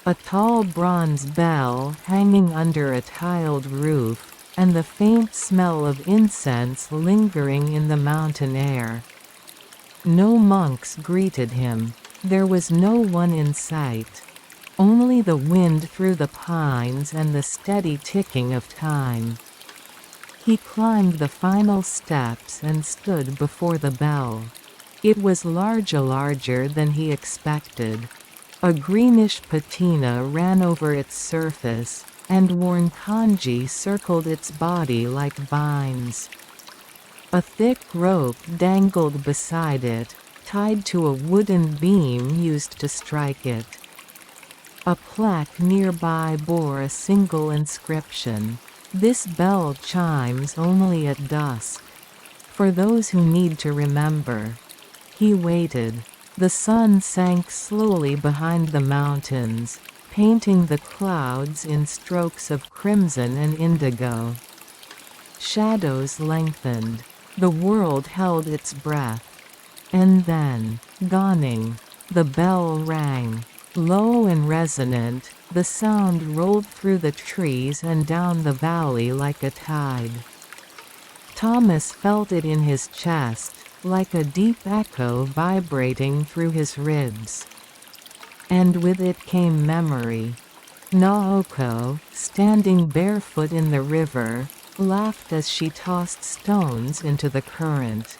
A tall bronze bell hanging under a tiled roof, and the faint smell of incense lingering in the mountain air. No monks greeted him. There was no one in sight. Only the wind through the pines and the steady ticking of time. He climbed the final steps and stood before the bell. It was larger than he expected. A greenish patina ran over its surface, and worn kanji circled its body like vines. A thick rope dangled beside it, tied to a wooden beam used to strike it. A plaque nearby bore a single inscription. "This bell chimes only at dusk. For those who need to remember." He waited. The sun sank slowly behind the mountains, painting the clouds in strokes of crimson and indigo. Shadows lengthened. The world held its breath. And then, dawning, the bell rang. Low and resonant, the sound rolled through the trees and down the valley like a tide. Thomas felt it in his chest, like a deep echo vibrating through his ribs. And with it came memory. Naoko, standing barefoot in the river, laughed as she tossed stones into the current.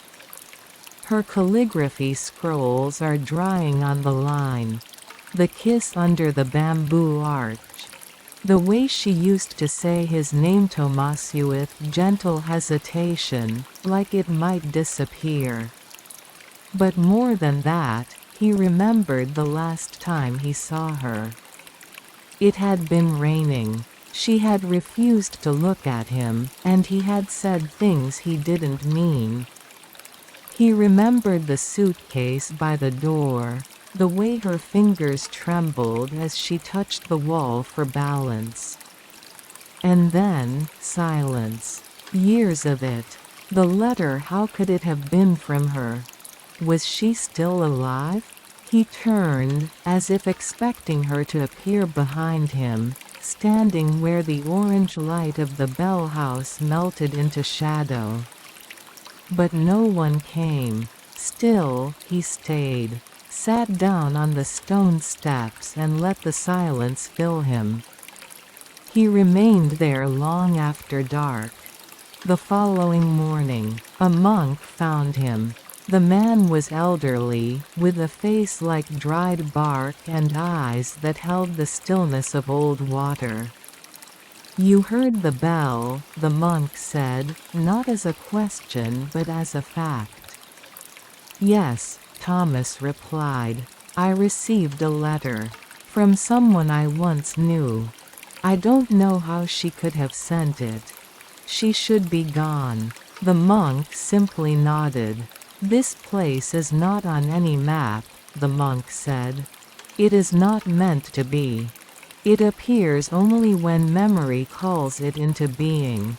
Her calligraphy scrolls are drying on the line. The kiss under the bamboo arch. The way she used to say his name Tomasu with gentle hesitation, like it might disappear. But more than that, he remembered the last time he saw her. It had been raining. She had refused to look at him, and he had said things he didn't mean. He remembered the suitcase by the door, the way her fingers trembled as she touched the wall for balance. And then, silence. Years of it. The letter, how could it have been from her? Was she still alive? He turned, as if expecting her to appear behind him, standing where the orange light of the bell house melted into shadow. But no one came. Still, he stayed. Sat down on the stone steps and let the silence fill him. He remained there long after dark. The following morning, a monk found him. The man was elderly, with a face like dried bark and eyes that held the stillness of old water. "You heard the bell," the monk said, not as a question but as a fact. "Yes," Thomas replied. "I received a letter. From someone I once knew. I don't know how she could have sent it. She should be gone. The monk simply nodded. This place is not on any map, the monk said. It is not meant to be. It appears only when memory calls it into being.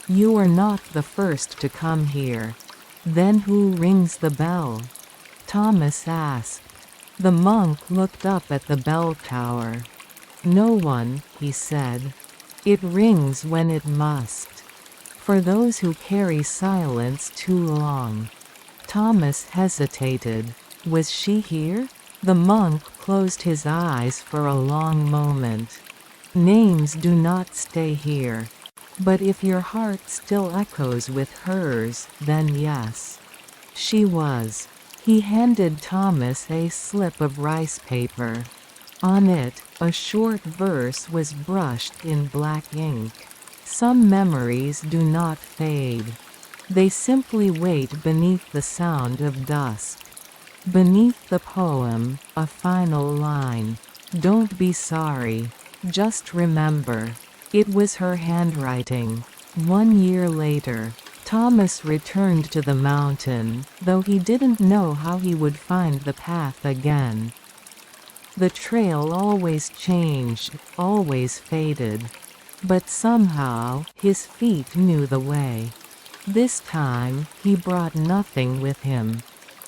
You are not the first to come here. Then who rings the bell? Thomas asked. The monk looked up at the bell tower. No one, he said. It rings when it must. For those who carry silence too long. Thomas hesitated. Was she here? The monk closed his eyes for a long moment. Names do not stay here. But if your heart still echoes with hers, then yes. She was. He handed Thomas a slip of rice paper. On it, a short verse was brushed in black ink. Some memories do not fade. They simply wait beneath the sound of dusk. Beneath the poem, a final line. Don't be sorry. Just remember. It was her handwriting. 1 year later, Thomas returned to the mountain, though he didn't know how he would find the path again. The trail always changed, always faded. But somehow, his feet knew the way. This time, he brought nothing with him.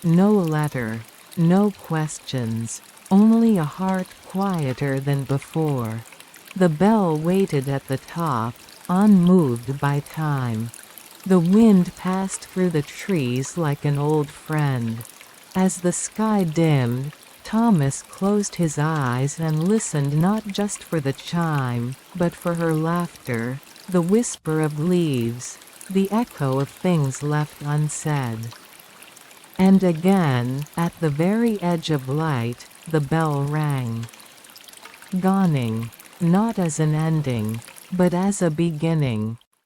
No letter. No questions. Only a heart quieter than before. The bell waited at the top, unmoved by time. The wind passed through the trees like an old friend. As the sky dimmed, Thomas closed his eyes and listened not just for the chime, but for her laughter, the whisper of leaves, the echo of things left unsaid. And again, at the very edge of light, the bell rang. Gawning. Not as an ending, but as a beginning.